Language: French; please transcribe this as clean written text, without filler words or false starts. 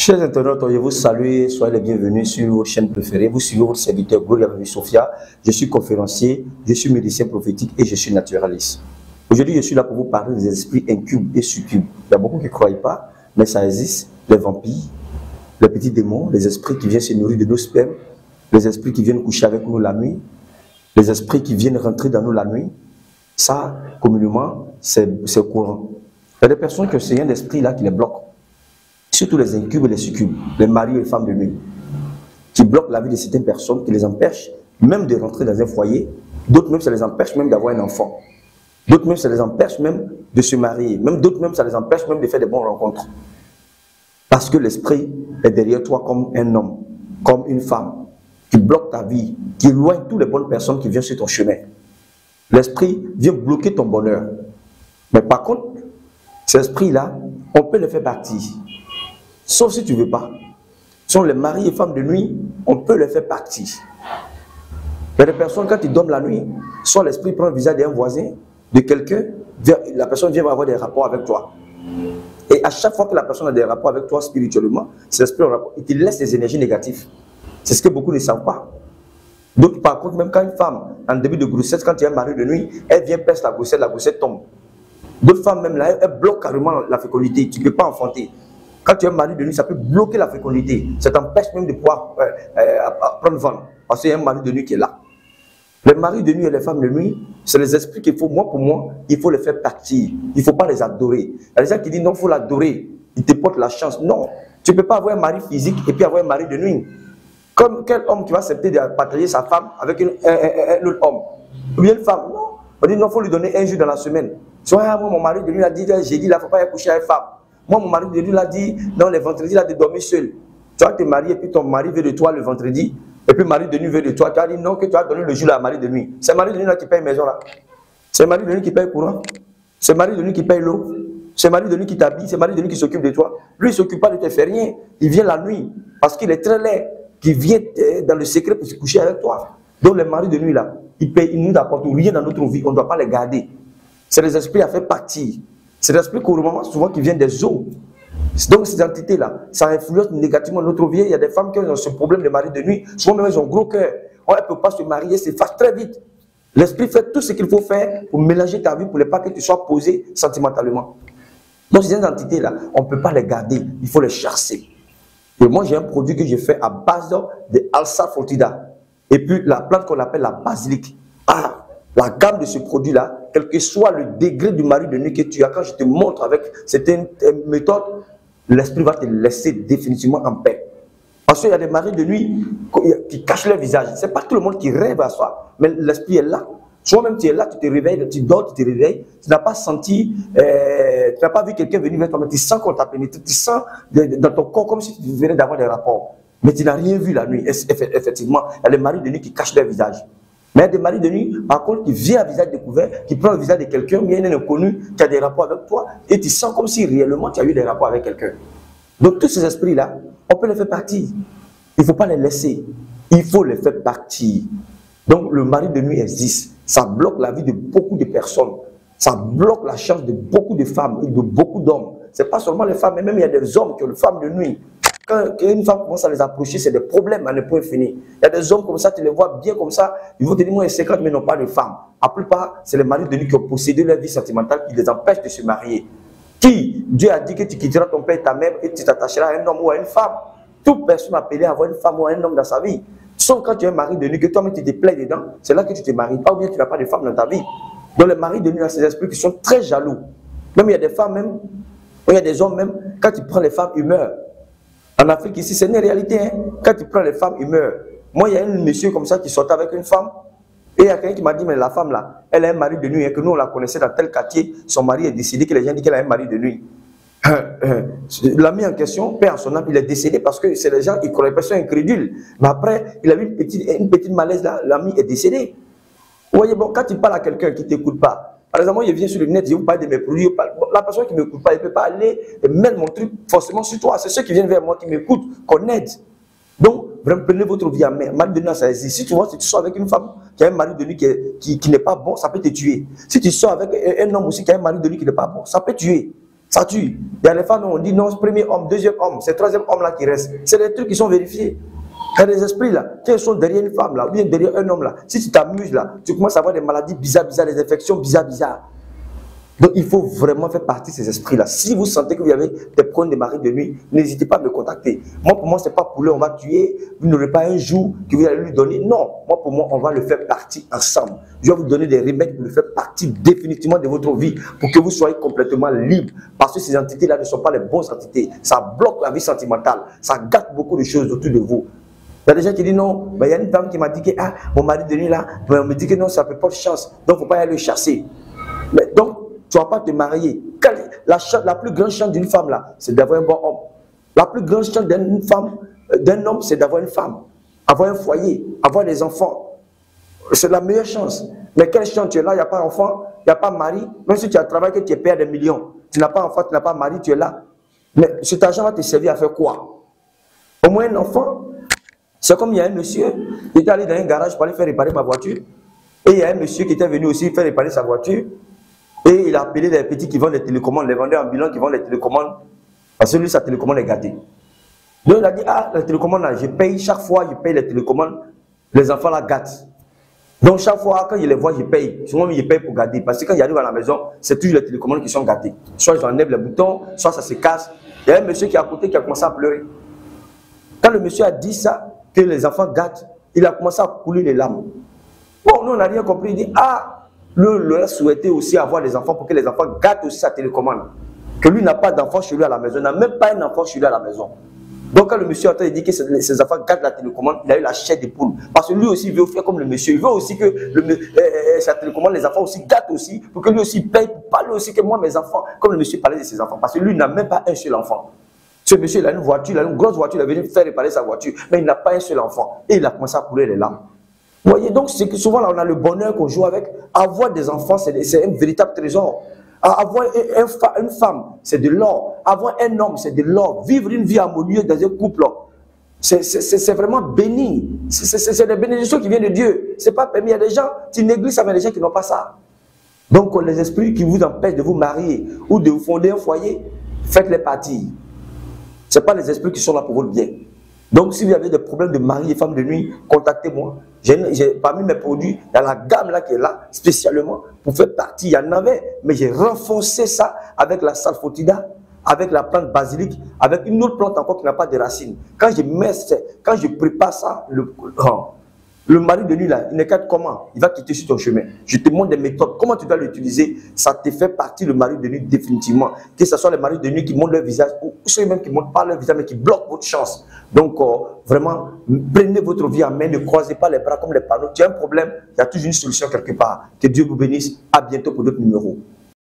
Chers internautes, je vous salue, soyez les bienvenus sur vos chaînes préférées. Vous suivez votre serviteur Gloria Sophia. Je suis conférencier, je suis médecin prophétique et je suis naturaliste. Aujourd'hui, je suis là pour vous parler des esprits incubes et succubes. Il y a beaucoup qui ne croient pas, mais ça existe. Les vampires, les petits démons, les esprits qui viennent se nourrir de nos spermes, les esprits qui viennent coucher avec nous la nuit, les esprits qui viennent rentrer dans nous la nuit. Ça, communément, c'est courant. Il y a des personnes qui ont ce genre d'esprit là qui les bloquent. Surtout les incubes et les succubes, les maris et les femmes de nuit, qui bloquent la vie de certaines personnes, qui les empêchent même de rentrer dans un foyer. D'autres même, ça les empêche même d'avoir un enfant. D'autres même, ça les empêche même de se marier. Même d'autres même, ça les empêche même de faire de bonnes rencontres. Parce que l'esprit est derrière toi comme un homme, comme une femme, qui bloque ta vie, qui éloigne toutes les bonnes personnes qui viennent sur ton chemin. L'esprit vient bloquer ton bonheur. Mais par contre, cet esprit-là, on peut le faire partir. Sauf si tu ne veux pas. Sont les maris et femmes de nuit, on peut les faire partir. Il y a des personnes, quand ils dorment la nuit, soit l'esprit prend le visage d'un voisin, de quelqu'un, la personne vient avoir des rapports avec toi. Et à chaque fois que la personne a des rapports avec toi spirituellement, cet esprit il te laisse des énergies négatives. C'est ce que beaucoup ne savent pas. D'autres, par contre, même quand une femme, en début de grossesse, quand il y a un mari de nuit, elle vient pèse la grossesse tombe. D'autres femmes, même là, elles bloquent carrément la fécondité. Tu ne peux pas enfanter. Quand tu es un mari de nuit, ça peut bloquer la fécondité. Ça t'empêche même de pouvoir prendre vent. Parce qu'il y a un mari de nuit qui est là. Les maris de nuit et les femmes de nuit, c'est les esprits qu'il faut, pour moi, il faut les faire partir. Il ne faut pas les adorer. Il y a des gens qui disent non, il faut l'adorer. Il te porte la chance. Non, tu ne peux pas avoir un mari physique et puis avoir un mari de nuit. Comme quel homme qui va accepter de partager sa femme avec un autre homme? Ou bien une femme? Non. On dit non, il faut lui donner un jour dans la semaine. Soit moi, mon mari de nuit a dit, j'ai dit, il ne faut pas y coucher avec une femme. Moi, mon mari de nuit l'a dit, non, les vendredis, il a de dormir seul. Tu vas te marier et puis ton mari veut de toi le vendredi. Et puis le mari de nuit veut de toi. Tu as dit non, que tu as donné le jour à la mari de nuit. C'est le mari de nuit là qui paye maison là. C'est le mari de nuit qui paye le courant. C'est le mari de nuit qui paye l'eau. C'est le mari de nuit qui t'habille. C'est le mari de nuit qui s'occupe de toi. Lui, il ne s'occupe pas de te faire rien. Il vient la nuit parce qu'il est très laid. Qui vient dans le secret pour se coucher avec toi. Donc les maris de nuit là, ils nous apportent rien dans notre vie. On ne doit pas les garder. C'est les esprits à faire partir. C'est des esprits souvent qui viennent des eaux. Donc ces entités-là, ça influence négativement notre vie. Il y a des femmes qui ont ce problème de mari de nuit. Souvent même, elles ont un gros cœur. On ne peut pas se marier, c'est fâche très vite. L'esprit fait tout ce qu'il faut faire pour mélanger ta vie, pour ne pas que tu sois posé sentimentalement. Donc ces entités-là, on ne peut pas les garder. Il faut les chasser. Et moi, j'ai un produit que j'ai fait à base de Alsa Fortida. Et puis la plante qu'on appelle la basilic. Ah, la gamme de ce produit-là, quel que soit le degré du mari de nuit que tu as, quand je te montre avec certaines méthodes, l'esprit va te laisser définitivement en paix. Parce qu'il y a des maris de nuit qui cachent leur visage. Ce n'est pas tout le monde qui rêve à soi, mais l'esprit est là. Soit même tu es là, tu te réveilles, tu dors, tu te réveilles, tu n'as pas senti, tu n'as pas vu quelqu'un venir vers toi, mais tu sens qu'on t'a pénétré, tu sens dans ton corps comme si tu venais d'avoir des rapports. Mais tu n'as rien vu la nuit. Effectivement, il y a des maris de nuit qui cachent leur visage. Mais il y a des maris de nuit, par contre, qui viennent à visage découvert, qui prend le visage de quelqu'un, mais il y a un inconnu qui a des rapports avec toi, et tu sens comme si réellement tu as eu des rapports avec quelqu'un. Donc tous ces esprits-là, on peut les faire partir. Il ne faut pas les laisser. Il faut les faire partir. Donc le mari de nuit existe. Ça bloque la vie de beaucoup de personnes. Ça bloque la chance de beaucoup de femmes et de beaucoup d'hommes. Ce n'est pas seulement les femmes, mais même il y a des hommes qui ont les femmes de nuit. Quand une femme commence à les approcher, c'est des problèmes à ne point fini. Il y a des hommes comme ça, tu les vois bien comme ça, ils vont te dire, moi, ils 50, mais non pas de femmes. La plupart, c'est les maris de nuit qui ont possédé leur vie sentimentale, qui les empêchent de se marier. Qui, Dieu a dit que tu quitteras ton père et ta mère et tu t'attacheras à un homme ou à une femme. Toute personne appelée à avoir une femme ou un homme dans sa vie. Sauf quand tu es un mari de nuit, que toi-même tu te plais dedans, c'est là que tu te maries pas ou bien tu n'as pas de femme dans ta vie. Donc les maris de nuit ont ces esprits qui sont très jaloux. Même il y a des femmes même, il y a des hommes même, quand tu prends les femmes, ils meurent. En Afrique ici, c'est une réalité. Hein? Quand tu prends les femmes, ils meurent. Moi, il y a un monsieur comme ça qui sortait avec une femme. Et il y a quelqu'un qui m'a dit, mais la femme là, elle a un mari de nuit, et que nous on la connaissait dans tel quartier, son mari est décédé, que les gens disent qu'elle a un mari de nuit. L'ami en question, père son âme, il est décédé parce que c'est les gens, ils croient, les personnes incrédules. Mais après, il a eu une petite malaise là, l'ami est décédé. Vous voyez, bon, quand tu parles à quelqu'un qui ne t'écoute pas, par exemple, moi je viens sur le net, je vous parle de mes produits, la personne qui ne m'écoute pas, elle ne peut pas aller mettre mon truc forcément sur toi. C'est ceux qui viennent vers moi, qui m'écoutent, qu'on aide. Donc, vraiment, prenez votre vie en main. Mari de nuit, ça existe. Si tu vois, si tu sors avec une femme qui a un mari de nuit qui n'est pas bon, ça peut te tuer. Si tu sors avec un homme aussi qui a un mari de nuit qui n'est pas bon, ça peut tuer. Ça tue. Il y a les femmes où on dit non, premier homme, deuxième homme, c'est le troisième homme là qui reste. C'est des trucs qui sont vérifiés. Il y a des esprits là, qui sont derrière une femme là, ou bien derrière un homme là. Si tu t'amuses là, tu commences à avoir des maladies bizarres, des infections bizarres. Donc il faut vraiment faire partie de ces esprits-là. Si vous sentez que vous avez des problèmes de mari de nuit, n'hésitez pas à me contacter. Moi, pour moi, ce n'est pas poulet, on va tuer. Vous n'aurez pas un jour que vous allez lui donner. Non, moi, pour moi, on va le faire partie ensemble. Je vais vous donner des remèdes pour le faire partie définitivement de votre vie, pour que vous soyez complètement libre. Parce que ces entités-là ne sont pas les bonnes entités. Ça bloque la vie sentimentale. Ça gâte beaucoup de choses autour de vous. Il y a des gens qui disent non, mais il y a une femme qui m'a dit que mon mari de nuit là, on me dit que non, ça ne peut pas de chance. Donc, il ne faut pas aller le chasser. Mais donc, tu ne vas pas te marier. La plus grande chance d'une femme, là, c'est d'avoir un bon homme. La plus grande chance d'une femme, d'un homme, c'est d'avoir une femme. Avoir un foyer, avoir des enfants. C'est la meilleure chance. Mais quelle chance tu es là, il n'y a pas d'enfant, il n'y a pas de mari. Même si tu as travaillé, que tu es père des millions. Tu n'as pas d'enfant, tu n'as pas de mari, tu es là. Mais cet argent va te servir à faire quoi? Au moins un enfant. C'est comme il y a un monsieur qui était allé dans un garage pour aller faire réparer ma voiture. Et il y a un monsieur qui était venu aussi faire réparer sa voiture. Et il a appelé les petits qui vendent les télécommandes, les vendeurs ambulants qui vendent les télécommandes. Parce que lui, sa télécommande est gâtée. Donc il a dit, la télécommande là, je paye chaque fois, je paye les télécommandes, les enfants la gâtent. Donc chaque fois, quand je les vois, je paye. Souvent, je paye pour garder. Parce que quand j'arrive à la maison, c'est toujours les télécommandes qui sont gâtées. Soit j'enlève les boutons, soit ça se casse. Il y a un monsieur qui est à côté qui a commencé à pleurer. Quand le monsieur a dit ça, que les enfants gâtent, il a commencé à couler les larmes. Bon, nous, on n'a rien compris. Il dit, lui a souhaité aussi avoir des enfants pour que les enfants gâtent aussi sa télécommande. Que lui n'a pas d'enfant chez lui à la maison, n'a même pas un enfant chez lui à la maison. Donc quand le monsieur a dit que ses enfants gâtent la télécommande, il a eu la chair des poules. Parce que lui aussi il veut faire comme le monsieur. Il veut aussi que sa télécommande, les enfants aussi gâtent aussi, pour que lui aussi paye, pour parler aussi que moi mes enfants, comme le monsieur parlait de ses enfants. Parce que lui n'a même pas un seul enfant. Ce monsieur il a une voiture, il a une grosse voiture, il est venu faire réparer sa voiture, mais il n'a pas un seul enfant. Et il a commencé à couler les larmes. Vous voyez, donc c'est que souvent là on a le bonheur qu'on joue avec. Avoir des enfants, c'est un véritable trésor. Avoir une femme, c'est de l'or. Avoir un homme, c'est de l'or. Vivre une vie harmonieuse dans un couple, c'est vraiment béni. C'est des bénédictions qui viennent de Dieu. C'est pas permis. Il y a des gens, tu négliges ça, mais il y a des gens qui n'ont pas ça. Donc les esprits qui vous empêchent de vous marier ou de vous fonder un foyer, faites-les partir. Ce n'est pas les esprits qui sont là pour votre bien. Donc, si vous avez des problèmes de mari et femme de nuit, contactez-moi. Parmi mes produits, il y a la gamme là qui est là, spécialement, pour faire partie. Il y en avait, mais j'ai renforcé ça avec la salfotida, avec la plante basilic, avec une autre plante encore qui n'a pas de racines. Quand je prépare ça, le mari de nuit là, il ne quitte comment? Il va quitter sur ton chemin. Je te montre des méthodes. Comment tu dois l'utiliser? Ça te fait partie le mari de nuit définitivement. Que ce soit les maris de nuit qui montrent leur visage ou ceux-mêmes qui ne montrent pas leur visage mais qui bloquent votre chance. Donc vraiment, prenez votre vie en main. Ne croisez pas les bras comme les panneaux. Tu as un problème, il y a toujours une solution quelque part. Que Dieu vous bénisse. À bientôt pour d'autres numéros.